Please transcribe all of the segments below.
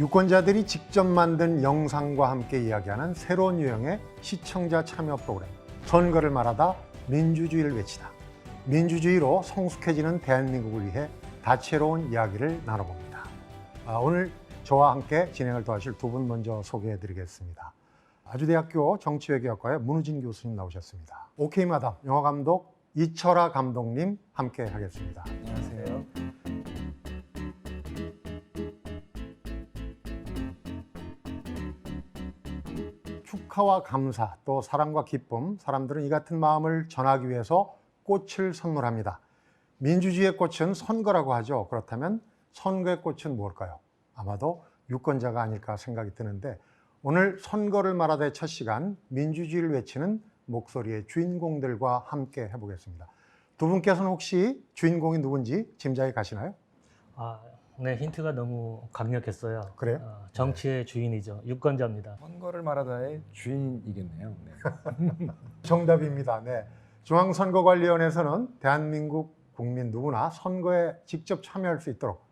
유권자들이 직접 만든 영상과 함께 이야기하는 새로운 유형의 시청자 참여 프로그램, 선거를 말하다 민주주의를 외치다. 민주주의로 성숙해지는 대한민국을 위해 다채로운 이야기를 나눠봅니다. 오늘 저와 함께 진행을 도와주실 두 분 먼저 소개해드리겠습니다. 아주대학교 정치외교학과의 문우진 교수님 나오셨습니다. 오케이 마담 영화감독 이철아 감독님 함께 하겠습니다. 안녕하세요. 축하와 감사, 또 사랑과 기쁨, 사람들은 이 같은 마음을 전하기 위해서 꽃을 선물합니다. 민주주의의 꽃은 선거라고 하죠. 그렇다면 선거의 꽃은 뭘까요? 아마도 유권자가 아닐까 생각이 드는데, 오늘 선거를 말하다의 첫 시간, 민주주의를 외치는 목소리의 주인공들과 함께 해보겠습니다. 두 분께서는 혹시 주인공이 누군지 짐작이 가시나요? 네, 힌트가 너무 강력했어요. 그래요? 정치의 주인이죠. 유권자입니다. 선거를 말하다의 주인이겠네요. 네. 정답입니다. 네. 중앙선거관리위원회에서는 대한민국 국민 누구나 선거에 직접 참여할 수 있도록,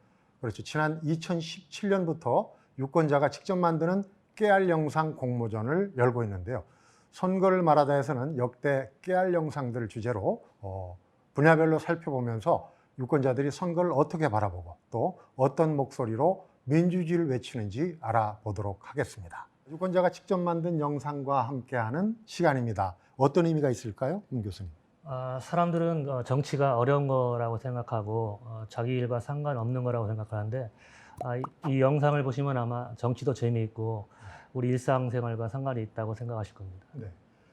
그렇죠, 지난 2017년부터 유권자가 직접 만드는 깨알 영상 공모전을 열고 있는데요. 선거를 말하다에서는 역대 깨알 영상들을 주제로 분야별로 살펴보면서 유권자들이 선거를 어떻게 바라보고 또 어떤 목소리로 민주주의를 외치는지 알아보도록 하겠습니다. 유권자가 직접 만든 영상과 함께하는 시간입니다. 어떤 의미가 있을까요, 문 교수님? 사람들은 정치가 어려운 거라고 생각하고 자기 일과 상관없는 거라고 생각하는데, 이 영상을 보시면 아마 정치도 재미있고 우리 일상생활과 상관이 있다고 생각하실 겁니다. 네.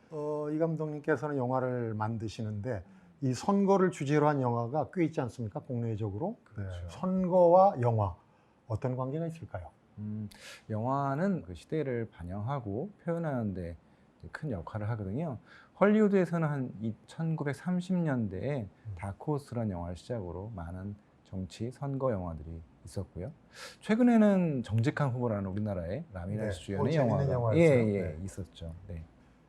이 감독님께서는 영화를 만드시는데 이 선거를 주제로 한 영화가 꽤 있지 않습니까? 국내적으로. 그렇죠. 네. 선거와 영화, 어떤 관계가 있을까요? 영화는 그 시대를 반영하고 표현하는 데 큰 역할을 하거든요. 헐리우드에서는 한 1930년대에 다크호스라는 영화를 시작으로 많은 정치, 선거 영화들이 있었고요. 최근에는 정직한 후보라는 우리나라의 라미레스 주연의 재밌는 영화가 영화였어요. 있었죠. 네.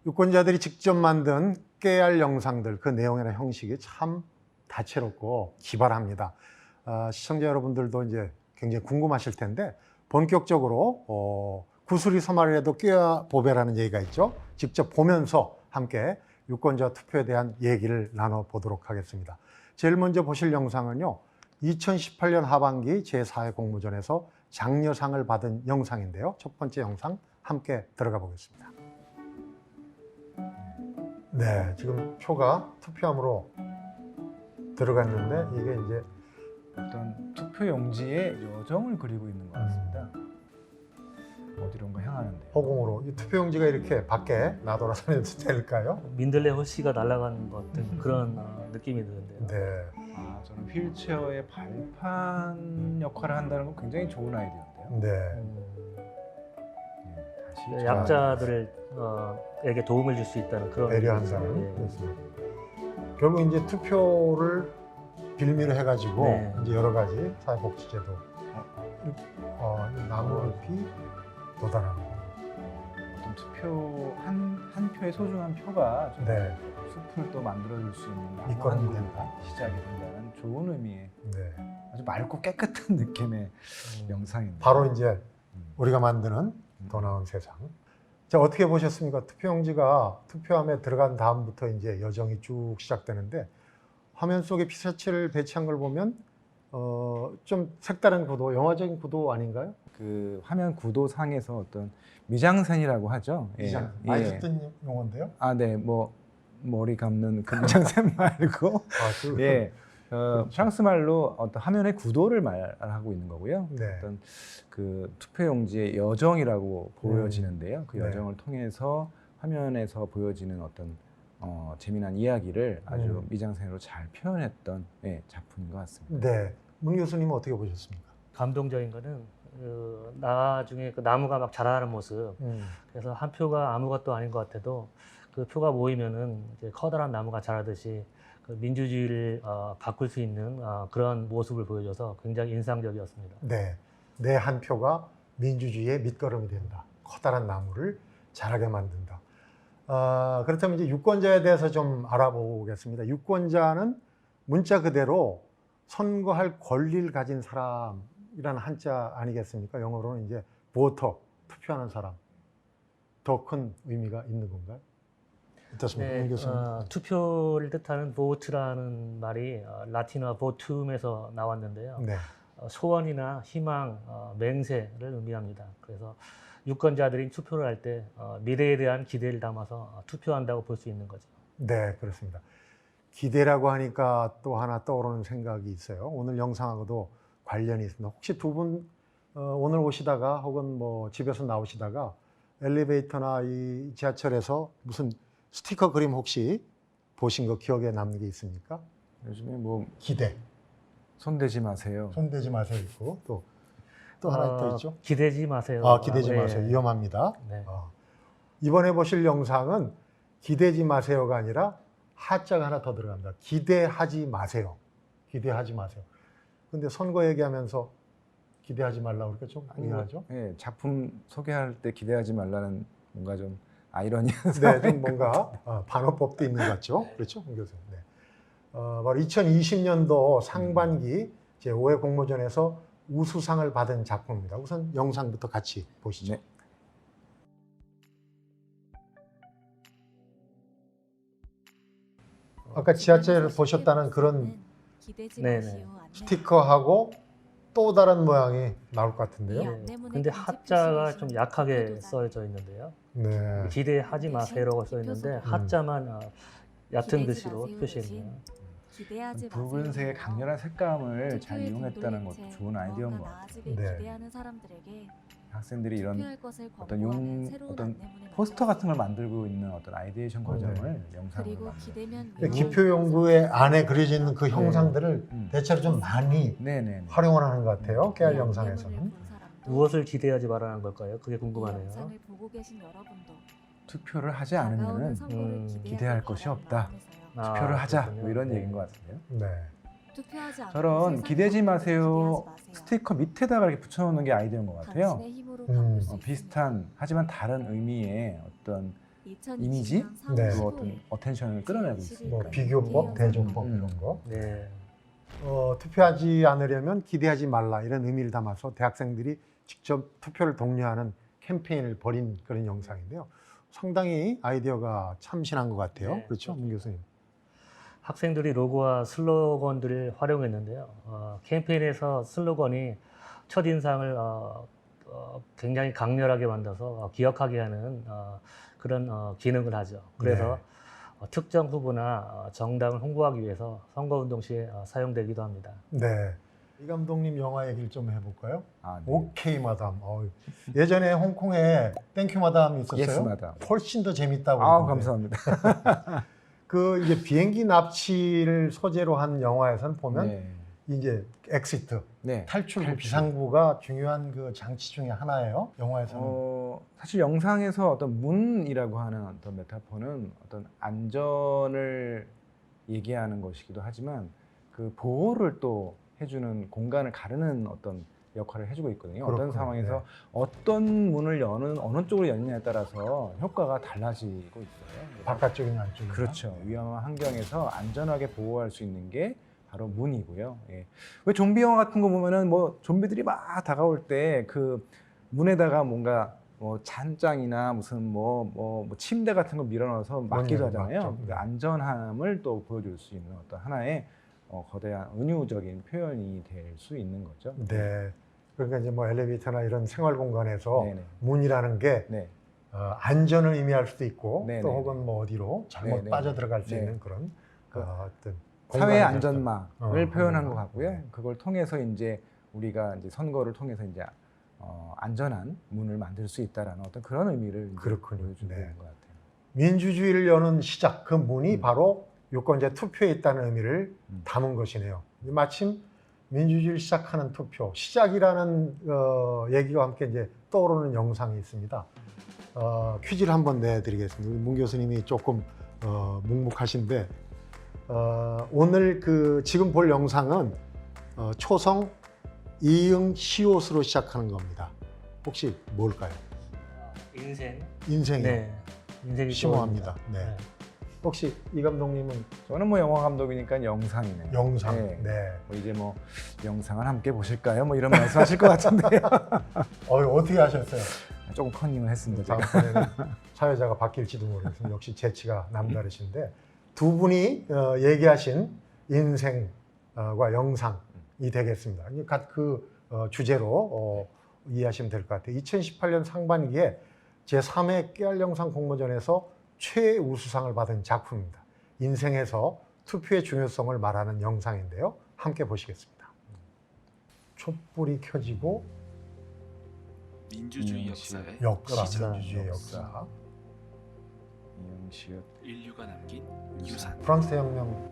유권자들이 직접 만든 깨알 영상들, 그 내용이나 형식이 참 다채롭고 기발합니다. 시청자 여러분들도 이제 굉장히 궁금하실 텐데, 본격적으로 구슬이 서말을 해도 꿰야 보배라는 얘기가 있죠. 직접 보면서 함께 유권자 투표에 대한 얘기를 나눠보도록 하겠습니다. 제일 먼저 보실 영상은요, 2018년 하반기 제4회 공모전에서 장려상을 받은 영상인데요. 첫 번째 영상 함께 들어가 보겠습니다. 네, 지금 표가 투표함으로 들어갔는데 이게 이제 어떤 투표 용지에 여정을 그리고 있는 것 같습니다. 어디론가 향하는데요. 허공으로 이 투표용지가 이렇게 밖에 나돌아다녀도 될까요? 민들레 호시가 날아가는 것 같은 그런 느낌이 드는데요. 네, 저는 휠체어의 발판 역할을 한다는 건 굉장히 좋은 아이디어인데요. 네. 다시 약자들에게 도움을 줄 수 있다는 그런 배려한다는. 예. 그렇습니다. 결국 이제 투표를 빌미로 해가지고 네. 이제 여러 가지 사회복지제도, 나무잎이 도달하는. 어떤 투표 한 표의 소중한 표가 네, 숲을 또 만들어줄 수 있는 나무 밑거름이 한 된다. 그루가 시작이 된다는 좋은 의미의 네. 아주 맑고 깨끗한 느낌의 영상입니다. 바로 이제 우리가 만드는 더 나은 세상. 자, 어떻게 보셨습니까? 투표용지가 투표함에 들어간 다음부터 이제 여정이 쭉 시작되는데, 화면 속에 피사체를 배치한 걸 보면 좀 색다른 구도, 영화적인 구도 아닌가요? 그 화면 구도상에서 어떤 미장센이라고 하죠. 미장, 많이 듣던 용어인데요. 네, 뭐 머리 감는 그 미장센 말고, 예, 프랑스 말로 어떤 화면의 구도를 말하고 있는 거고요. 네. 어떤 그 투표용지의 여정이라고 보여지는데요. 그 네. 여정을 통해서 화면에서 보여지는 어떤 재미난 이야기를 아주 미장센으로 잘 표현했던 작품인 것 같습니다. 네. 문 교수님은 어떻게 보셨습니까? 감동적인 거는 나중에 그 나무가 막 자라는 모습. 그래서 한 표가 아무것도 아닌 것 같아도 그 표가 모이면은 이제 커다란 나무가 자라듯이 그 민주주의를 바꿀 수 있는 그런 모습을 보여줘서 굉장히 인상적이었습니다. 네. 내 한 표가 민주주의의 밑거름이 된다. 커다란 나무를 자라게 만든다. 그렇다면 이제 유권자에 대해서 좀 알아보겠습니다. 유권자는 문자 그대로 선거할 권리를 가진 사람이 투표이라는 한자 아니겠습니까? 영어로는 이제 voter, 투표하는 사람. 더 큰 의미가 있는 건가요? 어떻습니까? 네, 문 교수님. 투표를 뜻하는 vote라는 말이 라틴어 votum에서 나왔는데요. 네. 소원이나 희망, 맹세를 의미합니다. 그래서 유권자들이 투표를 할 때 미래에 대한 기대를 담아서 투표한다고 볼 수 있는 거죠. 네, 그렇습니다. 기대라고 하니까 또 하나 떠오르는 생각이 있어요. 오늘 영상하고도 관련이 있습니다. 혹시 두 분 오늘 오시다가 혹은 뭐 집에서 나오시다가 엘리베이터나 이 지하철에서 무슨 스티커 그림 혹시 보신 거 기억에 남는 게 있습니까? 요즘에 뭐 기대, 손대지 마세요. 손대지 마세요 있고 또 하나 더 있죠. 기대지 마세요. 기대지 네. 마세요. 위험합니다. 네. 이번에 보실 영상은 기대지 마세요가 아니라 하자가 하나 더 들어갑니다. 기대하지 마세요. 기대하지 마세요. 근데 선거 얘기하면서 기대하지 말라고 그러니까 좀 이해하죠? 네, 작품 소개할 때 기대하지 말라는 뭔가 좀 아이러니한 네, 좀 뭔가 반어법도 있는 것 같죠? 그렇죠, 문 교수님. 네. 바로 2020년도 상반기 제5회 공모전에서 우수상을 받은 작품입니다. 우선 영상부터 같이 보시죠. 네. 아까 지하철 보셨다는 그런 네네. 스티커하고 또 다른 모양이 나올 것 같은데요. 네. 근데 하자가 좀 약하게 써져 있는데요. 네. 기대하지 마세요라고 써 있는데 하자만 얕은 글씨로 표시했네요. 붉은색의 강렬한 색감을 잘 이용했다는 것도 좋은 아이디어인 것 같아요. 네. 학생들이 이런 어떤 포스터 같은 걸 만들고 있는 어떤 아이디에이션 과정을 영상으로 만들어요. 기표 연구의 안에 그려져 있는 그 형상들을 음. 대체로 좀 많이 네네. 활용을 하는 것 같아요. 깨알 영상에서는. 무엇을 기대하지 말라는 걸까요? 그게 궁금하네요. 투표를 하지 않으면 기대할 것이 없다. 투표를 하자. 그렇군요. 뭐 이런 네. 얘기인 것 같은데요. 네. 저런 기대지 마세요 스티커 밑에다가 이렇게 붙여놓는 게 아이디어인 것 같아요. 비슷한 하지만 다른 의미의 어떤 이미지, 네. 그 어떤 어텐션을 끌어내고 있으니까. 뭐 비교법, 대조법 음. 이런 거. 네. 투표하지 않으려면 기대하지 말라 이런 의미를 담아서 대학생들이 직접 투표를 독려하는 캠페인을 벌인 그런 영상인데요. 상당히 아이디어가 참신한 것 같아요. 네, 그렇죠, 문 교수님? 학생들이 로고와 슬로건들을 활용했는데요. 캠페인에서 슬로건이 첫인상을 굉장히 강렬하게 만들어서 기억하게 하는 그런 기능을 하죠. 그래서 특정 후보나 정당을 홍보하기 위해서 선거운동 시에 사용되기도 합니다. 네. 이 감독님 영화 얘기를 좀 해볼까요? 네. 오케이 마담. 예전에 홍콩에 땡큐 마담이 있었어요. 예스 마담. 훨씬 더 재밌다고. 감사합니다. 그 이제 비행기 납치를 소재로 한 영화에서는 보면 네. 이제 엑시트, 네. 탈출 비상구가 중요한 그 장치 중에 하나예요. 영화에서는. 사실 영상에서 어떤 문이라고 하는 어떤 메타포는 어떤 안전을 얘기하는 것이기도 하지만 그 보호를 또 해주는 공간을 가르는 어떤 역할을 해주고 있거든요. 그렇군요. 어떤 상황에서 네. 어떤 문을 여는 어느 쪽으로 여느냐에 따라서 효과가 달라지고 있어요. 바깥쪽이나 안쪽이나. 그렇죠. 위험한 환경에서 안전하게 보호할 수 있는 게 바로 문이고요. 예. 왜 좀비 영화 같은 거 보면은 뭐 좀비들이 막 다가올 때 그 문에다가 뭔가 뭐 잔장이나 무슨 뭐 침대 같은 거 밀어넣어서 막기도 하잖아요. 막죠. 그 안전함을 또 보여줄 수 있는 어떤 하나의 거대한 은유적인 표현이 될 수 있는 거죠. 네. 그러니까 이제 뭐 엘리베이터나 이런 생활 공간에서 네네. 문이라는 게 네. 안전을 의미할 수도 있고 네네. 또 혹은 뭐 어디로 잘못 네네. 빠져들어갈 수 네. 있는 그런 어떤 사회의 공간의 안전망을 표현한 공간망. 것 같고요. 네. 그걸 통해서 이제 우리가 이제 선거를 통해서 이제 안전한 문을 만들 수 있다라는 어떤 그런 의미를 이제 그렇군요. 보여주고 네. 있는 것 같아요. 민주주의를 여는 시작, 그 문이 바로 유권자 투표에 있다는 의미를 담은 것이네요. 마침 민주주의를 시작하는 투표, 시작이라는 얘기와 함께 이제 떠오르는 영상이 있습니다. 퀴즈를 한번 내드리겠습니다. 우리 문 교수님이 조금 묵묵하신데 오늘 지금 볼 영상은 초성 이응 시옷으로 시작하는 겁니다. 혹시 뭘까요? 인생. 인생이요. 네. 인생이 심오합니다. 좋아합니다. 네. 혹시 이 감독님은 저는 뭐 영화 감독이니까 영상이네요. 영상, 네. 네. 뭐 이제 뭐 영상을 함께 보실까요? 뭐 이런 말씀하실 것 같은데요. 어떻게 하셨어요? 조금 커닝을 했습니다. 제가. 다음번에는 사회자가 바뀔지도 모르겠습니다. 역시 재치가 남다르신데 두 분이 얘기하신 인생과 영상이 되겠습니다. 그 주제로 이해하시면 될 것 같아요. 2018년 상반기에 제3회 깨알 영상 공모전에서 최우수상을 받은 작품입니다. 인생에서 투표의 중요성을 말하는 영상인데요. 함께 보시겠습니다. 촛불이 켜지고 민주주의 역사의 역사, 시작. 민주주의 역사. 이영시옷. 인류가 남긴 유산, 프랑스 혁명,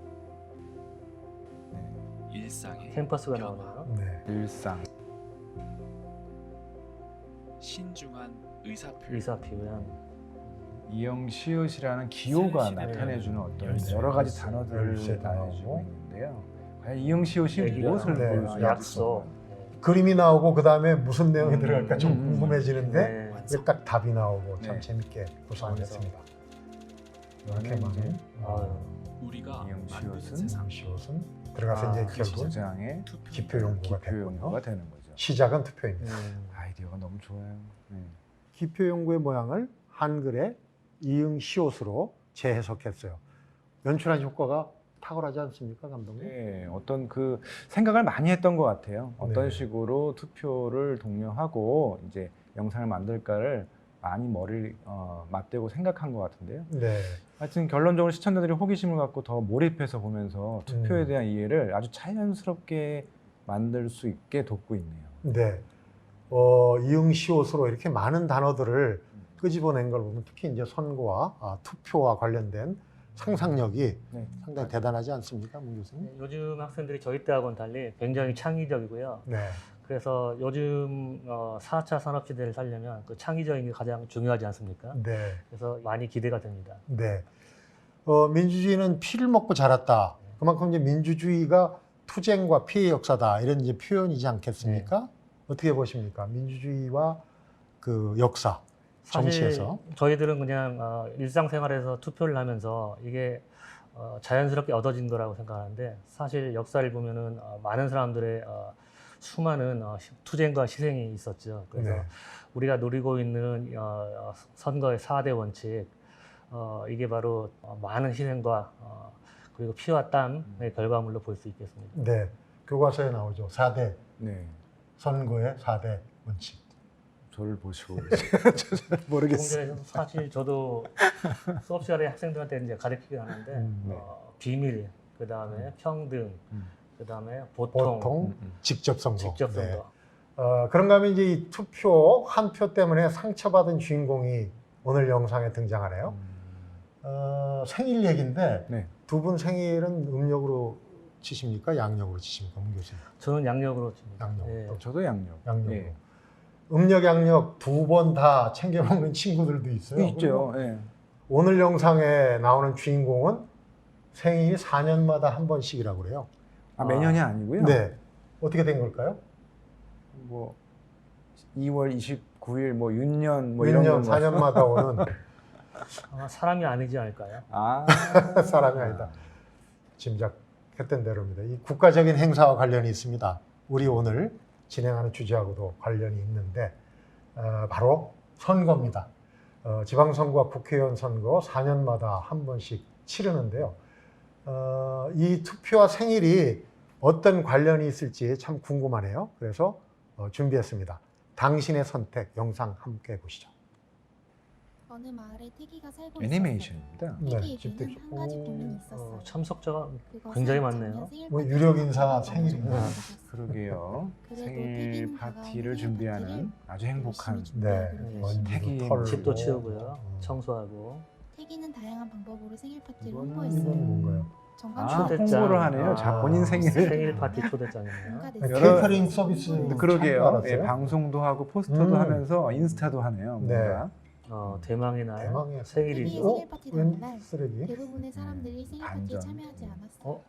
일상의 캠퍼스가 변화, 나오네요. 네. 일상. 신중한 의사표현, 의사 표현. 이영시옷이라는 기호가 네. 나타내주는 어떤 열쇠, 여러 가지 열쇠, 단어들을 열쇠 나타내주고 나오고. 있는데요. 과연 이영시옷이 얘기가 무엇을 네, 보여주는 약속. 그림이 나오고 그 다음에 무슨 내용이 들어갈까 좀 음. 궁금해지는데 네. 이제 딱 답이 나오고 참 네. 재밌게 구성을 그래서. 했습니다. 이렇게 이렇게 많은 아유. 우리가 이영시옷은 만드는 세상, 시옷은 들어가서 이제 그 결국 시장의 투표, 기표 연구가 기표 됐군요. 연구가 되는 거죠. 시작은 투표입니다. 아이디어가 너무 좋아요. 네. 기표 연구의 모양을 한글의 이응 시옷으로 재해석했어요. 연출한 효과가 탁월하지 않습니까, 감독님? 네, 어떤 그 생각을 많이 했던 것 같아요. 어떤 네. 식으로 투표를 독려하고 이제 영상을 만들까를 많이 머리를 맞대고 생각한 것 같은데요. 네. 하여튼 결론적으로 시청자들이 호기심을 갖고 더 몰입해서 보면서 투표에 대한 이해를 아주 자연스럽게 만들 수 있게 돕고 있네요. 네. 이응 시옷으로 이렇게 많은 단어들을 끄집어낸 걸 보면 특히 이제 선거와 투표와 관련된 상상력이 네. 상당히 대단하지 않습니까, 문 교수님? 네, 요즘 학생들이 저희 때하고는 달리 굉장히 창의적이고요. 네. 그래서 요즘 4차 산업시대를 살려면 그 창의적인 게 가장 중요하지 않습니까? 네. 그래서 많이 기대가 됩니다. 네. 민주주의는 피를 먹고 자랐다. 그만큼 이제 민주주의가 투쟁과 피해 역사다. 이런 이제 표현이지 않겠습니까? 어떻게 보십니까? 민주주의와 그 역사, 정치에서. 저희들은 그냥 일상생활에서 투표를 하면서 이게 자연스럽게 얻어진 거라고 생각하는데 사실 역사를 보면은 많은 사람들의 수많은 투쟁과 희생이 있었죠. 그래서 네. 우리가 누리고 있는 선거의 4대 원칙, 이게 바로 많은 희생과 그리고 피와 땀의 결과물로 볼 수 있겠습니다. 네. 교과서에 나오죠. 4대 네. 선거의 4대 원칙. 저를 보시고 모르겠어요. 조금 전에 사실 저도 수업 시간에 학생들한테 이제 가르치긴 하는데 네. 비밀, 그 다음에 평등, 그 다음에 보통, 보통 직접 선거. 직접 선거. 네. 그런가 하면 이제 이 투표 한 표 때문에 상처받은 주인공이 오늘 영상에 등장하네요. 생일 얘기인데 네. 두 분 생일은 음력으로 치십니까? 양력으로 치십니까? 문 교수님. 저는 양력으로 칩니다. 양력. 예. 저도 양력. 양력으로. 예. 음력, 양력 두 번 다 챙겨 먹는 친구들도 있어요. 있죠. 그리고 예. 오늘 영상에 나오는 주인공은 생일이 4년마다 한 번씩이라고 그래요. 매년이 아니고요. 네. 어떻게 된 걸까요? 뭐 2월 29일 뭐 윤년 뭐 이런 1년, 거. 4년마다 오는 아마 사람이 아니지 않을까요? 아. 사람이 아니다. 짐작했던 대로입니다. 이 국가적인 행사와 관련이 있습니다. 우리 오늘 진행하는 주제하고도 관련이 있는데 바로 선거입니다. 지방선거와 국회의원 선거 4년마다 한 번씩 치르는데요. 이 투표와 생일이 어떤 관련이 있을지 참 궁금하네요. 그래서 준비했습니다. 당신의 선택 영상 함께 보시죠. 어느 마을에 태기가 살고 애니메이션입니다. 네, 태기에게는 집들. 한 가지 고민이 있었어요. 참석자가 그것은 굉장히 많네요. 작년 생일 뭐 파티에 유력 인사 참석하는 생일인가? 것이었어요. 그러게요. 그래도 생일 태기는 파티를 다가오는 준비하는 생일 아주 행복한 열심히 네, 준비하기로 먼지도 태기 털고. 집도 치우고요, 청소하고. 태기는 다양한 방법으로 생일 파티를 이건 홍보했어요. 이건 뭔가요? 정관 초대장. 홍보를 하네요. 자, 본인 생일을. 생일 파티 초대장이네요. 뭔가 여러- 케이터링 서비스 그러게요. 예, 방송도 하고 포스터도 하면서 인스타도 하네요. 네. 뭔가. 대망의 날 대망의 생일이 태기의 어? 생일 파티 웬 당일날 쓰레기? 대부분의 사람들이 생일 파티에 반전. 참여하지 않았어요.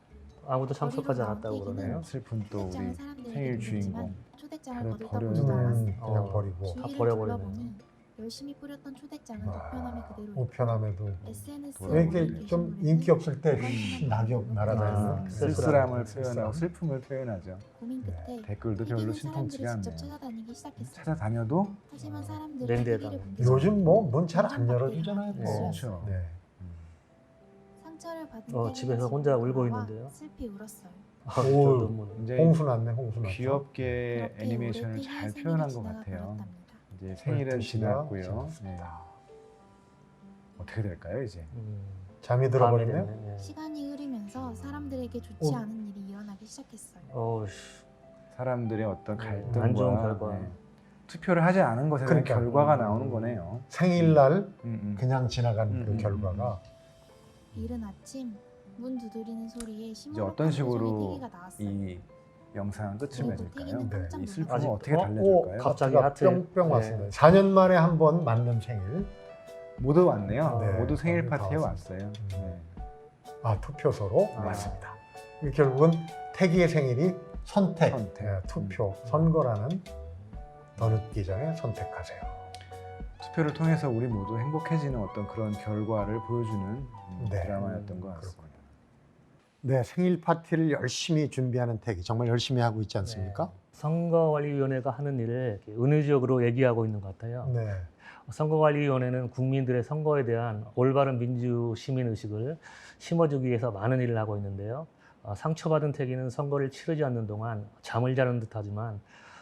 아무도 참석하지 않았다고 그러네요. 슬픈 또 초대장을 우리 사람들에게 생일 보냈지만 주인공. 초대장을 다들 받을까 버려요. 보지도 않았어요. 그냥 버리고. 다 주위를 버려버리네요. 둘러보는 열심히 뿌렸던 초대장은 우편함에 그대로 우편함에도 SNS 왜 이렇게 좀 인기 없을 때 낙엽 날아다니는 쓸쓸함을 표현하고 슬픔을 표현하죠. 고민 끝에 댓글도 별로 태기는 신통치가 사람들을 않네요. 직접 찾아다니기 시작했어요. 찾아다녀도 하지만 사람들은 랜드에다. 태기를 보기 요즘 전에 뭐 문 잘 안 열어주잖아요. 뭐. 그렇죠. 네. 상처를 받은 집에서 태기는 혼자 집으로 울고 돌아와 있는데요. 슬피 울었어요. 저 오. 눈물은. 이제 홍수 났네, 홍수 났어. 귀엽게 그렇게 애니메이션을 올해 잘 태기의 표현한 것 생일이 같아요. 지나가 이제 생일은 12시가 지났고요. 네. 지났습니다. 어떻게 될까요 이제? 잠이 밤이 들어버렸네요. 됐네. 예. 시간이 흐르면서 사람들에게 좋지 어. 않은 일이 일어나기 시작했어요. 어우, 사람들의 어떤 안 갈등과 좋은 결과. 투표를 하지 않은 것에 대한 그러니까. 결과가 나오는 거네요. 생일날 음. 그냥 지나간 그 결과가 이른 아침 문 두드리는 소리에 이제 어떤 식으로 태기가 나왔어요. 이 영상은 끝을 그리고 맺을까요? 태기는 깜짝 이 슬픔을 아직- 어떻게 어? 달래줄까요? 갑자기 하트가 하트. 뿅뿅 네. 왔습니다. 4년 만에 한 번 맞는 생일. 모두 왔네요. 네, 모두 생일 다 파티에 왔습니다. 왔어요. 네. 아, 투표소로 아. 왔습니다. 결국은 태기의 생일이 선택, 선택. 네, 투표, 선거라는 더 늦기 전에 선택하세요. 투표를 통해서 우리 모두 행복해지는 어떤 그런 결과를 보여주는 네. 드라마였던 것 같습니다. 네, 생일 파티를 열심히 준비하는 태기 정말 열심히 하고 있지 않습니까? 선거관리위원회가 하는 일을 이렇게 은유적으로 얘기하고 있는 것 같아요. 네. 선거관리위원회는 국민들의 선거에 대한 올바른 민주 시민 의식을 심어주기 위해서 많은 일을 하고 있는데요. 상처받은 태기는 선거를 치르지 않는 동안 잠을 자는 듯하지만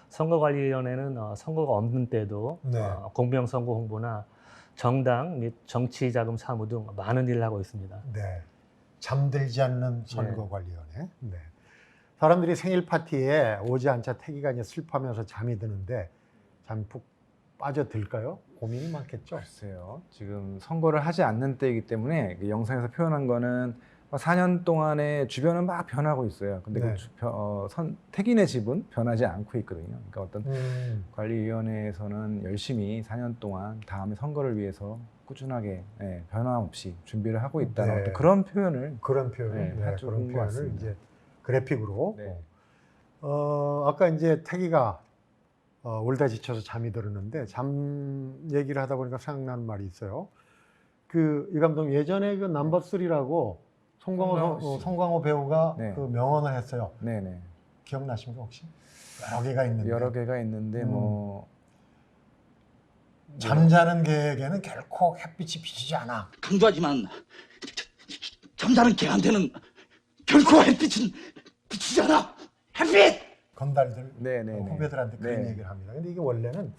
선거관리위원회는 선거가 없는 때도 네. 공병선거 홍보나 정당 및 정치자금 사무 등 많은 일을 하고 있습니다. 네. 잠들지 않는 선거관리위원회. 네. 사람들이 생일 파티에 오지 않자 태기가 이제 슬퍼하면서 잠이 드는데 잠이 푹 빠져들까요? 고민이 많겠죠. 글쎄요. 지금 선거를 하지 않는 때이기 때문에 그 영상에서 표현한 거는 4년 동안에 주변은 막 변하고 있어요. 근데 네. 태기네 집은 변하지 않고 있거든요. 그러니까 어떤 음, 관리위원회에서는 열심히 4년 동안 다음에 선거를 위해서 꾸준하게 변함없이 준비를 하고 있다는 네. 어떤 그런 표현을 그런 표현을, 네, 네, 해주는 그런 것 표현을 같습니다. 이제 그래픽으로. 네. 아까 이제 태기가 울다 지쳐서 잠이 들었는데 잠 얘기를 하다 보니까 생각나는 말이 있어요. 이 감독 예전에 그 넘버 3라고 송강호 배우가 네. 그 명언을 했어요. 네네. 기억나십니까 혹시? 여러 개가 있는데 여러 개가 있는데 뭐 잠자는 개에게는 결코 햇빛이 비치지 않아. 강조하지만 잠자는 개한테는 결코 햇빛은 비치지 않아. 햇빛! 건달들 네네네. 후배들한테 그런 네. 얘기를 합니다. 근데 이게 원래는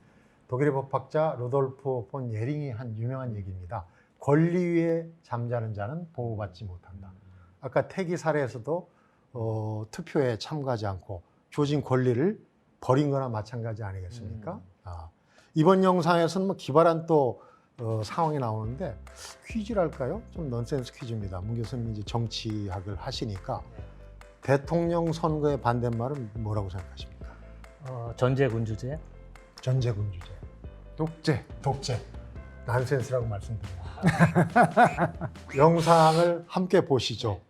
독일의 법학자 루돌프 폰 예링이 한 유명한 얘기입니다. 권리 위에 잠자는 자는 보호받지 못한다. 아까 태기 사례에서도 투표에 참가하지 않고 주어진 권리를 버린 거나 마찬가지 아니겠습니까? 이번 영상에서는 뭐 기발한 또 상황이 나오는데 퀴즈랄까요? 좀 넌센스 퀴즈입니다. 문 교수님이 이제 정치학을 하시니까 대통령 선거의 반대말은 뭐라고 생각하십니까? 전제군주제. 전제군주제, 독재, 난센스라고 말씀드립니다. 영상을 함께 보시죠.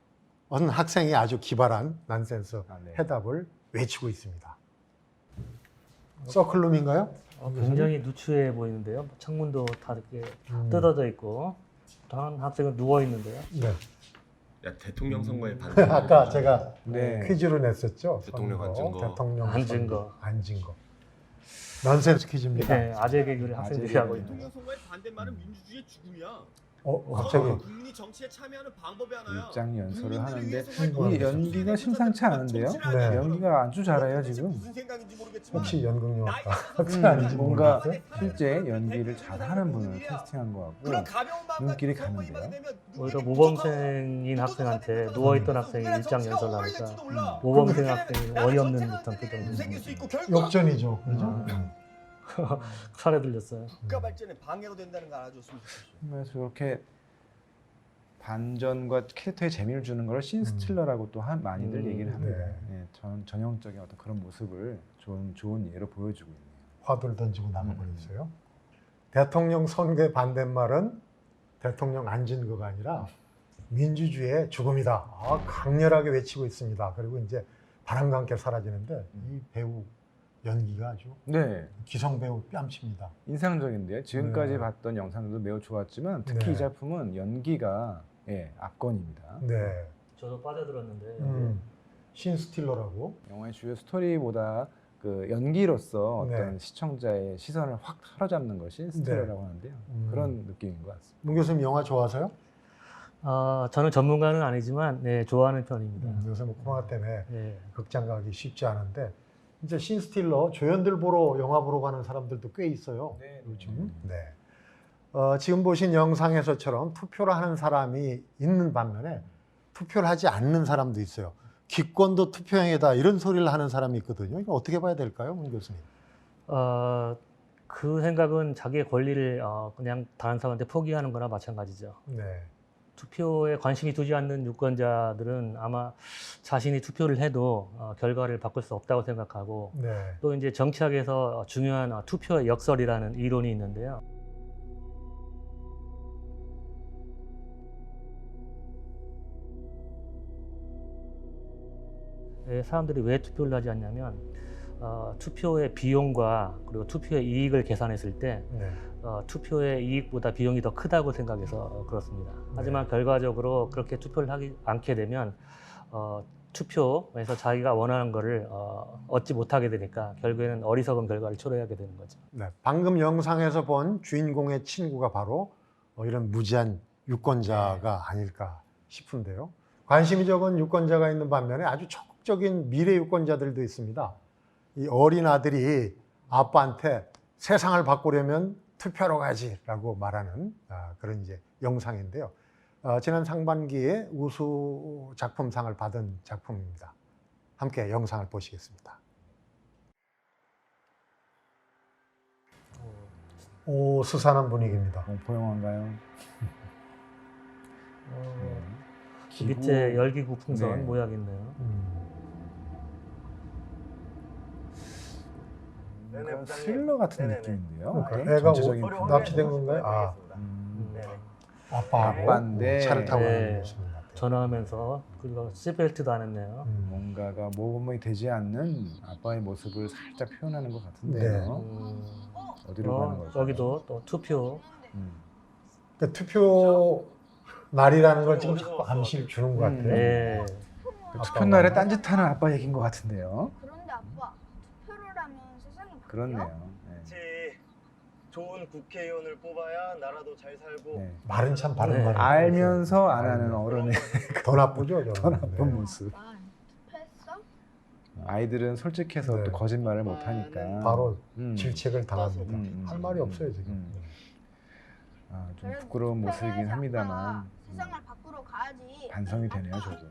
어떤 학생이 아주 기발한 난센스 네. 해답을 외치고 있습니다. 서클룸인가요? 굉장히 누추해 보이는데요. 창문도 다 이렇게 음. 뜯어져 있고 한 학생은 누워 있는데요. 네. 야, 대통령 선거에 반대. 아까 제가 네. 퀴즈로 냈었죠. 대통령 선거, 앉은 거. 대통령 앉은 선거, 거. 앉은 거. 난센스 퀴즈입니다. 네, 아재 개그를 학생들이 아재 하고 개그. 있는. 대통령 선거의 반대말은 민주주의의 죽음이야. 갑자기 국민이 정치에 참여하는 방법이 하나야. 입장 연설을 하는데 이 연기가 심상치 않은데요? 네. 연기가 아주 잘해요 지금. 무슨 생각인지 모르겠지만 혹시 연극영화과 학생 아닌지 뭔가 모르겠어요. 실제 연기를 잘하는 분을 캐스팅한 것 같고 그런 가벼운 마음과 눈길이 선거 가는데요. 위반이 되면 오히려 모범생인 학생한테 누워있던 학생이 입장 연설을 하니까 모범생 학생이 어이없는 듯한 표정을 생길 수 있고 결과 역전이죠. 그죠? 살에 들렸어요. 국가 발전에 방해가 된다는 걸 알아줬으면 좋겠어요. 그래서 저렇게 반전과 캐릭터에 재미를 주는 걸 씬스틸러라고 또 많이들 얘기를 합니다. 네. 전형적인 어떤 그런 모습을 좋은 예로 보여주고 있네요. 화두를 던지고 나가버렸어요. 대통령 선거의 반대말은 대통령 앉은 거가 아니라 민주주의의 죽음이다. 강렬하게 외치고 있습니다. 그리고 이제 바람과 함께 사라지는데 이 배우 연기가 아주 네, 기성 배우 뺨칩니다. 인상적인데요. 지금까지 네. 봤던 영상들도 매우 좋았지만 특히 네. 이 작품은 연기가 압권입니다. 네. 저도 빠져들었는데 신 스틸러라고. 영화의 주요 스토리보다 그 연기로서 네. 어떤 시청자의 시선을 확 사로잡는 것이 스토리라고 하는데요. 그런 느낌인 것 같습니다. 문 교수님 영화 좋아하세요? 저는 전문가는 아니지만 네, 좋아하는 편입니다. 요새 뭐 코로나 때문에 네. 극장 가기 쉽지 않은데 이제 신 스틸러 조연들 보러 영화 보러 가는 사람들도 꽤 있어요. 네. 요즘. 네. 지금 보신 영상에서처럼 투표를 하는 사람이 있는 반면에 투표를 하지 않는 사람도 있어요. 기권도 투표행위다 이런 소리를 하는 사람이 있거든요. 이거 어떻게 봐야 될까요, 문 교수님? 그 생각은 자기의 권리를 그냥 다른 사람한테 포기하는 거나 마찬가지죠. 네. 투표에 관심이 두지 않는 유권자들은 아마 자신이 투표를 해도 결과를 바꿀 수 없다고 생각하고 네. 또 이제 정치학에서 중요한 투표의 역설이라는 이론이 있는데요. 사람들이 왜 투표를 하지 않냐면 투표의 비용과 그리고 투표의 이익을 계산했을 때 네. 투표의 이익보다 비용이 더 크다고 생각해서 그렇습니다. 하지만 결과적으로 그렇게 투표를 하지 않게 되면 투표에서 자기가 원하는 것을 얻지 못하게 되니까 결국에는 어리석은 결과를 초래하게 되는 거죠. 네. 방금 영상에서 본 주인공의 친구가 바로 이런 무지한 유권자가 아닐까 싶은데요. 관심이 적은 유권자가 있는 반면에 아주 적극적인 미래 유권자들도 있습니다. 이 어린 아들이 아빠한테 세상을 바꾸려면 투표하러 가지라고 말하는 그런 이제 영상인데요. 지난 상반기에 우수 작품상을 받은 작품입니다. 함께 영상을 보시겠습니다. 오, 수산한 분위기입니다. 공포 영화인가요? 밑에 열기구 풍선 네. 모양이 있네요. 뭔가 스릴러 같은 느낌인데요. 애가 전체적인 납치된 건가요? 아빠인데 차를 타고 네. 가는 모습인 것 같아요. 전화하면서 그리고 시트벨트도 안 했네요. 뭔가가 모범이 되지 않는 아빠의 모습을 살짝 표현하는 것 같은데요. 어디로 가는 거죠? 여기도 또 투표. 그러니까 투표 날이라는 걸 지금 자꾸 암시를 주는 것 같아요. 네. 그 투표 날에 딴짓하는 아빠 얘기인 것 같은데요. 그런데 아빠, 투표를 하면 세상이 바뀌어? 그렇네요. 네. 그렇지. 좋은 국회의원을 뽑아야 나라도 잘 살고. 네. 말은 참 바른 네. 말이에요. 알면서 안 하는 어른의 더 나쁘죠, 저는. 더 나쁜 네. 모습. 아빠, 투표했어? 아이들은 솔직해서 네. 또 거짓말을 못 하니까 바로 음. 질책을 당합니다. 음. 할 말이 없어요, 지금. 좀 부끄러운 모습이긴 합니다만 세상을 바꾸러 가야지. 반성이 되네요, 저도.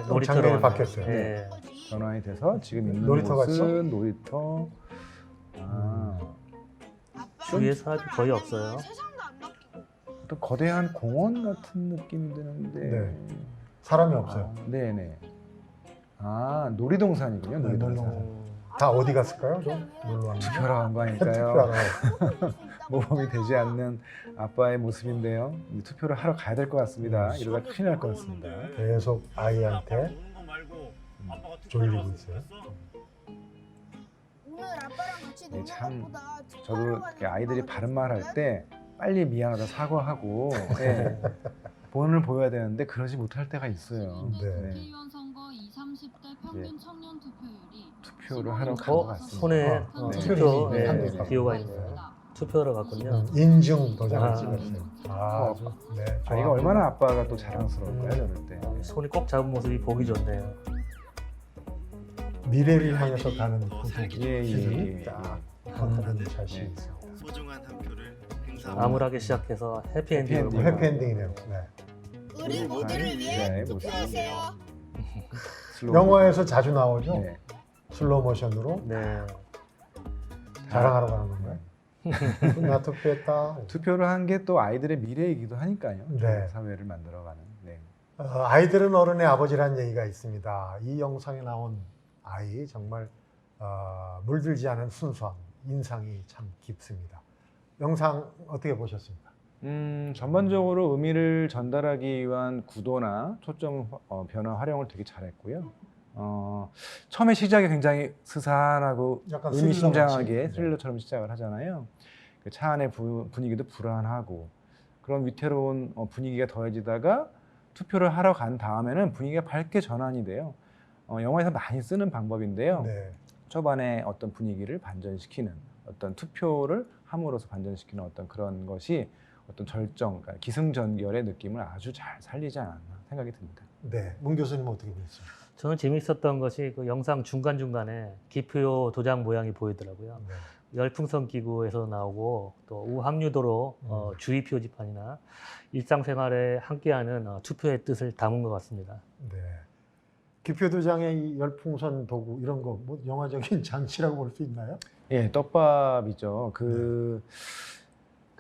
놀이터로 장면이 왔네요. 바뀌었어요. 네. 전환이 돼서 지금 있는 놀이터 곳은 같죠? 놀이터. 주위에 사람이 거의 없어요. 세상도 안 바뀌고. 또 거대한 공원 같은 느낌이 드는데. 네. 사람이 없어요. 네네. 놀이동산이군요. 네, 놀이동산. 놀이동산. 다 어디 갔을까요? 좀 놀러 왔는데. 투표하러 간 거 아닐까요? 투표하러. 모범이 되지 않는 아빠의 모습인데요. 이제 투표를 하러 가야 될 것 같습니다. 이러다 큰일 날 것 같습니다. 계속 아이한테 졸리고 있어요. 오늘 아빠랑 같이 네, 노는 참 것보다 저도 투표하러 이렇게 가는 아이들이 것보다 바른 말 할 좋은데? 때 빨리 미안하다 사과하고 네, 본을 보여야 되는데 그러지 못할 때가 있어요. 네. 국회의원 선거 20, 30대 평균 청년 투표율이 투표를 하러 간 것 같습니다. 손에 네. 투표 네. 기호가 있네요. 투표하러 갔군요. 인증 도장을 아. 찍었어요. 네. 아이가 얼마나 아빠가 또 자랑스러울까요, 저럴 때. 손이 꼭 잡은 모습이 보기 좋네요. 미래를 향해서 가는 부부 예. 시즌이 딱 그런 샷이 네. 있습니다. 소중한 한 표를 행사. 암울하게 시작해서 해피엔딩으로 해피엔딩. 해피엔딩이네요. 네. 우리 모두를 위해 네, 모습. 투표하세요. 슬로우 영화에서 자주 나오죠. 네. 슬로우 모션으로 네. 자랑하러 가는 건가요? 나 투표했다. 투표를 한 게 또 아이들의 미래이기도 하니까요. 네. 좋은 사회를 만들어가는. 네. 아이들은 어른의 아버지라는 얘기가 있습니다. 이 영상에 나온 아이 정말 물들지 않은 순수함, 인상이 참 깊습니다. 영상 어떻게 보셨습니까? 전반적으로 의미를 전달하기 위한 구도나 초점 변화 활용을 되게 잘했고요. 처음에 시작이 굉장히 스산하고 약간 의미심장하게 스릴러 같이. 스릴러처럼 시작을 하잖아요. 그 차 안의 분위기도 불안하고 그런 위태로운 분위기가 더해지다가 투표를 하러 간 다음에는 분위기가 밝게 전환이 돼요. 영화에서 많이 쓰는 방법인데요. 네. 초반에 어떤 분위기를 반전시키는 어떤 투표를 함으로써 반전시키는 어떤 그런 것이 어떤 절정, 그러니까 기승전결의 느낌을 아주 잘 살리지 않았나 생각이 듭니다. 네. 문 교수님 어떻게 보셨어요? 저는 재밌었던 것이 그 영상 중간중간에 기표 도장 모양이 보이더라고요. 네. 열풍선 기구에서 나오고 또 우합류도로 주의 표지판이나 일상생활에 함께하는 투표의 뜻을 담은 것 같습니다. 네. 기표도장의 이 열풍선 도구 이런 거 뭐 영화적인 장치라고 볼 수 있나요? 예, 떡밥이죠. 그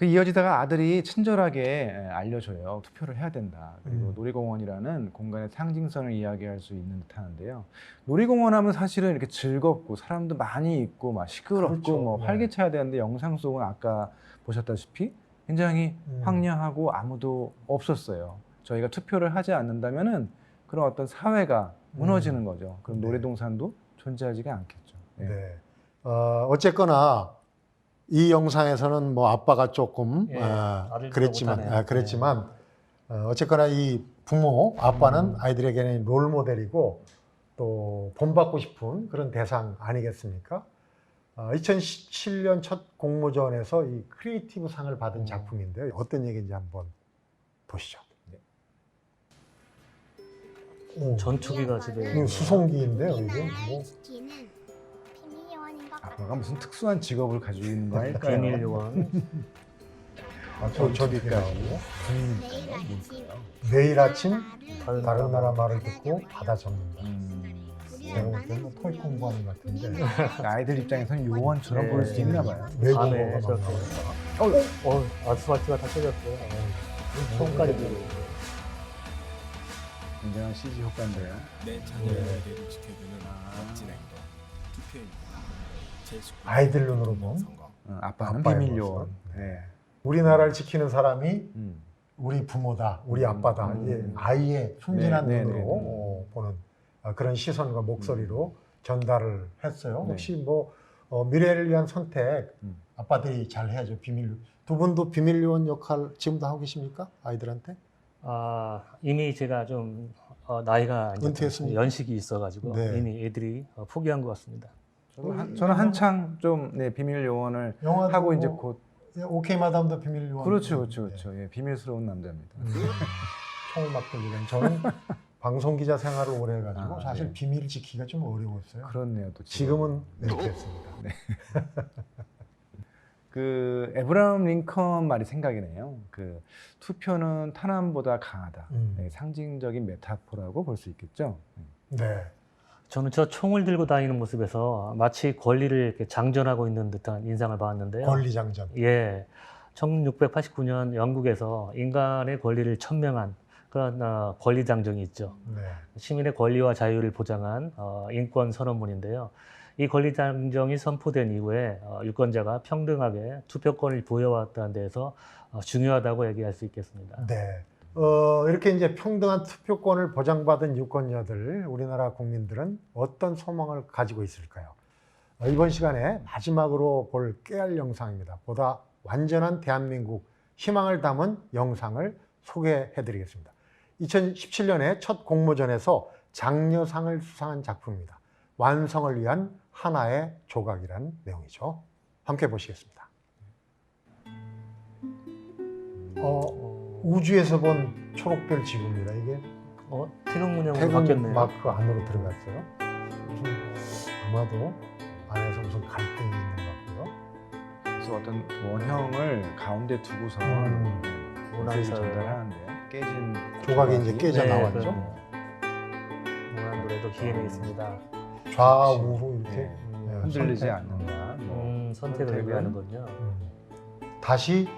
이어지다가 아들이 친절하게 알려줘요. 투표를 해야 된다. 그리고 놀이공원이라는 공간의 상징성을 이야기할 수 있는 듯하는데요. 놀이공원 하면 사실은 이렇게 즐겁고 사람도 많이 있고 막 시끄럽고 그렇죠. 뭐 네. 활기차야 되는데 영상 속은 아까 보셨다시피 굉장히 황량하고 아무도 없었어요. 저희가 투표를 하지 않는다면은 그런 어떤 사회가 무너지는 거죠. 그럼 네. 놀이동산도 존재하지가 않겠죠. 예. 네. 어쨌거나 이 영상에서는 뭐 아빠가 조금 예, 아들보다 그랬지만 못하네요. 그랬지만 어쨌거나 이 부모 아빠는 아이들에게는 롤 모델이고 또 본받고 싶은 그런 대상 아니겠습니까? 2017년 첫 공모전에서 이 크리에이티브 상을 받은 작품인데요. 어떤 얘기인지 한번 보시죠. 오, 전투기가 집에 이거 수송기인데요. 이게 뭐 아빠가 무슨 특수한 직업을 가지고 있는 거 아닐까요? 비밀 요원. 전투기까지. 내일 아침 다른 나라 말을 듣고 받아 적는다. 제가 볼 때는 뭐 토익 공부하는 것 같은데 아이들 입장에서는 요원처럼 보일 수 있나 봐요. 외국어가 밤에 막 저렇게. 나오니까. 아스팔트가 다 깨졌어요. 손까지 들고. 굉장한 CG 효과인데요. 내 자녀의 미래를 지켜주는 멋진 행동. 투표입니다. 제19 아이들 눈으로 본 선거. 아빠는 아빠의 비밀 모습. 요원. 네. 우리나라를 지키는 사람이 음. 우리 부모다, 우리 아빠다. 이게 아이의 순진한 네, 네, 눈으로 네, 보는 그런 시선과 목소리로 전달을 했어요. 네. 혹시 뭐 미래를 위한 선택 아빠들이 잘 해야죠. 비밀. 두 분도 비밀 요원 역할 지금도 하고 계십니까? 아이들한테? 이미 제가 좀 나이가 이제 은퇴했습니까? 연식이 있어가지고 네. 이미 애들이 포기한 것 같습니다. 저는 한창 좀 비밀 요원을 영화도 하고 이제 뭐 곧 오케이 마담도 비밀 요원. 그렇죠. 예, 비밀스러운 남자입니다. 총을 막 들리는. 저는 방송 기자 생활을 오래 해가지고 사실 네. 비밀 지키기가 좀 어려웠어요. 그렇네요. 또 지금은 은퇴했습니다. 그 에브라함 링컨 말이 생각이 나요. 그 투표는 탄환보다 강하다. 네, 상징적인 메타포라고 볼 수 있겠죠. 네. 저는 저 총을 들고 다니는 모습에서 마치 권리를 이렇게 장전하고 있는 듯한 인상을 받았는데요. 권리장전. 예, 1689년 영국에서 인간의 권리를 천명한 그런 권리 장정이 있죠. 네. 시민의 권리와 자유를 보장한 인권 선언문인데요. 이 권리 장정이 선포된 이후에 유권자가 평등하게 투표권을 부여왔다는 데에서 중요하다고 얘기할 수 있겠습니다. 네. 이렇게 이제 평등한 투표권을 보장받은 유권자들, 우리나라 국민들은 어떤 소망을 가지고 있을까요? 이번 시간에 마지막으로 볼 깨알 영상입니다. 보다 완전한 대한민국 희망을 담은 영상을 소개해 드리겠습니다. 2017년에 첫 공모전에서 장려상을 수상한 작품입니다. 완성을 위한 하나의 조각이란 내용이죠. 함께 보시겠습니다. 우주에서 본 초록별 지구입니다. 이게 태극 문양으로 태극 바뀌었네요. 마크 안으로 들어갔어요. 아마도 안에서 무슨 갈등이 있는 것 같고요. 그래서 어떤 원형을 가운데 두고서 문화를 전달하는데 깨진 조각이 이제 깨져 나왔죠. 그럼요. 문화 노래도 기회가 있습니다. 좌우로 이렇게 네. 네, 흔들리지 선택. 않는다. 선택을 의미하는군요. 다시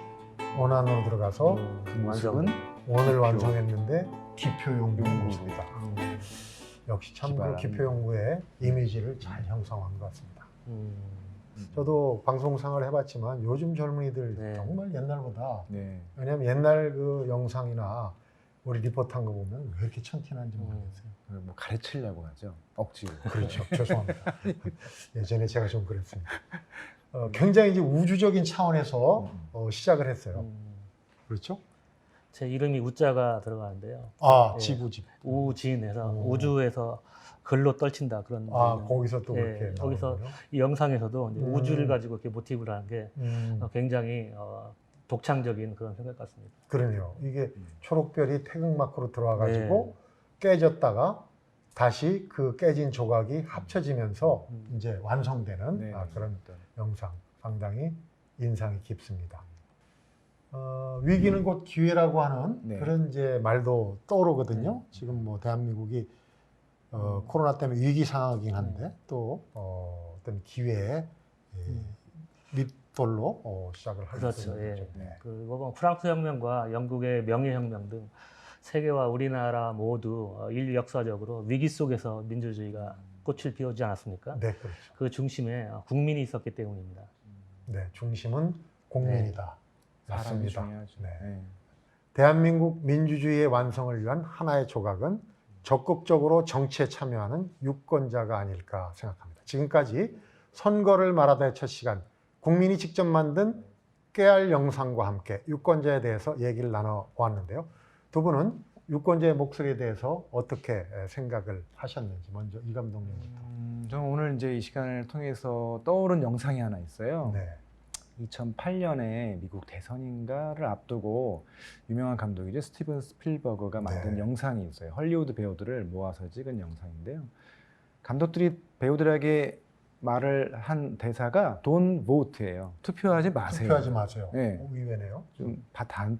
원안으로 들어가서 모습은 원을 완성했는데 기표용구의 모습이다. 역시 참 그 기발한. 기표용구의 이미지를 잘 형성한 것 같습니다. 저도 방송상을 해봤지만 요즘 젊은이들 네. 정말 옛날보다 네. 왜냐하면 옛날 그 영상이나 우리 리포트 한 거 보면 왜 이렇게 천티난지 모르겠어요. 뭐 가르치려고 하죠. 억지로. 그렇죠. 죄송합니다. 예전에 제가 좀 그랬습니다. 굉장히 이제 우주적인 차원에서 시작을 했어요. 그렇죠? 제 이름이 우자가 들어가는데요. 아, 예. 지부. 우진에서 우주에서 글로 떨친다 그런. 아, 의미는. 거기서 또 예, 그렇게 거기서 나오는군요. 이 영상에서도 이제 우주를 가지고 이렇게 모티브를 하는 게 굉장히 독창적인 그런 생각 같습니다. 그러네요. 이게 초록별이 태극마크로 들어와가지고 깨졌다가 다시 그 깨진 조각이 합쳐지면서 이제 완성되는 네, 그런 영상, 상당히 인상이 깊습니다. 위기는 곧 기회라고 하는 네. 그런 이제 말도 떠오르거든요. 지금 뭐 대한민국이 코로나 때문에 위기 상황이긴 한데 또 어떤 기회의 밑돌로 시작을 하고 그렇죠. 있는 예. 거죠. 네. 그리고 프랑스 혁명과 영국의 명예혁명 등 세계와 우리나라 모두 인류 역사적으로 위기 속에서 민주주의가 꽃을 피우지 않았습니까? 네, 그렇죠. 그 중심에 국민이 있었기 때문입니다. 네, 중심은 국민이다. 사람이 맞습니다. 중요하죠. 네. 네. 대한민국 민주주의의 완성을 위한 하나의 조각은 적극적으로 정치에 참여하는 유권자가 아닐까 생각합니다. 지금까지 선거를 말하다의 첫 시간, 국민이 직접 만든 깨알 영상과 함께 유권자에 대해서 얘기를 나눠보았는데요. 두 분은 유권자의 목소리에 대해서 어떻게 생각을 하셨는지 먼저 이 감독님부터. 저는 오늘 이제 이 시간을 통해서 떠오른 영상이 하나 있어요. 네. 2008년에 미국 대선인가를 앞두고 유명한 감독이죠. 스티븐 스필버그가 만든 네. 영상이 있어요. 헐리우드 배우들을 모아서 찍은 영상인데요. 감독들이 배우들에게 말을 한 대사가 Don't vote예요. 투표하지 마세요. 투표하지 마세요. 네. 의외네요. 좀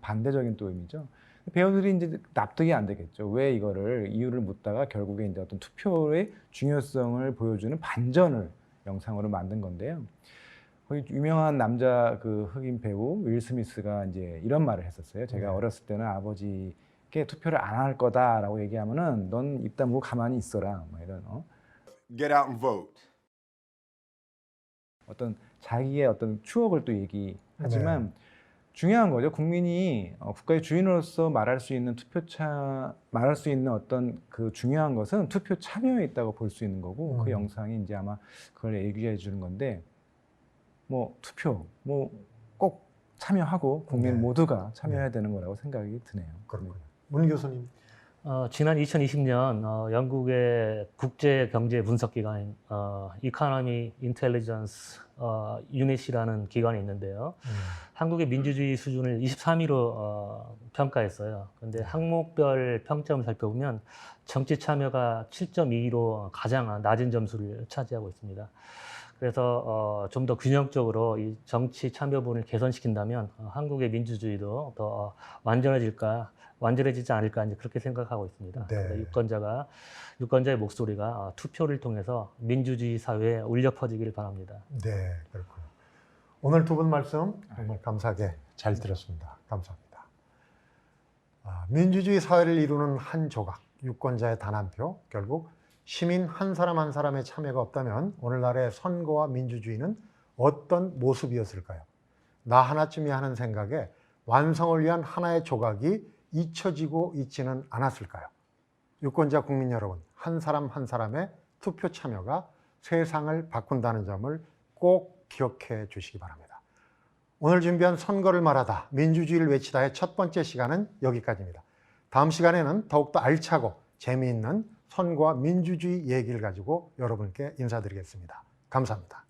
반대적인 또 의미죠. 배우들이 이제 납득이 안 되겠죠. 왜 이거를 이유를 묻다가 결국에 이제 어떤 투표의 중요성을 보여주는 반전을 영상으로 만든 건데요. 거기 유명한 남자 그 흑인 배우 윌 스미스가 이제 이런 말을 했었어요. 제가 네. 어렸을 때는 아버지께 투표를 안 할 거다라고 얘기하면은 넌 입 다물고 가만히 있어라. 뭐 이런 Get out and vote. 어떤 자기의 어떤 추억을 또 얘기하지만 중요한 거죠. 국민이 국가의 주인으로서 말할 수 있는 말할 수 있는 어떤 그 중요한 것은 투표 참여에 있다고 볼 수 있는 거고 그 영상이 이제 아마 그걸 얘기해 주는 건데 뭐 투표 뭐 꼭 참여하고 국민 모두가 참여해야 되는 거라고 생각이 드네요. 그렇군요. 문 교수님. 지난 2020년 영국의 국제 경제 분석 기관인 Economy Intelligence Unit이라는 기관이 있는데요. 한국의 민주주의 수준을 23위로 평가했어요. 그런데 항목별 평점을 살펴보면 정치 참여가 7.2로 가장 낮은 점수를 차지하고 있습니다. 그래서 좀 더 균형적으로 이 정치 참여 부분을 개선시킨다면 한국의 민주주의도 더 완전해지지 않을까 이제 그렇게 생각하고 있습니다. 네. 그래서 유권자의 목소리가 투표를 통해서 민주주의 사회에 울려 퍼지기를 바랍니다. 네, 그렇군요. 오늘 두 분 말씀 정말 감사하게 잘 들었습니다. 감사합니다. 민주주의 사회를 이루는 한 조각, 유권자의 단 한 표, 결국 시민 한 사람 한 사람의 참여가 없다면 오늘날의 선거와 민주주의는 어떤 모습이었을까요? 나 하나쯤이 하는 생각에 완성을 위한 하나의 조각이 잊혀지고 있지는 않았을까요? 유권자 국민 여러분, 한 사람 한 사람의 투표 참여가 세상을 바꾼다는 점을 꼭 기억해 주시기 바랍니다. 오늘 준비한 선거를 말하다, 민주주의를 외치다의 첫 번째 시간은 여기까지입니다. 다음 시간에는 더욱더 알차고 재미있는 선거와 민주주의 얘기를 가지고 여러분께 인사드리겠습니다. 감사합니다.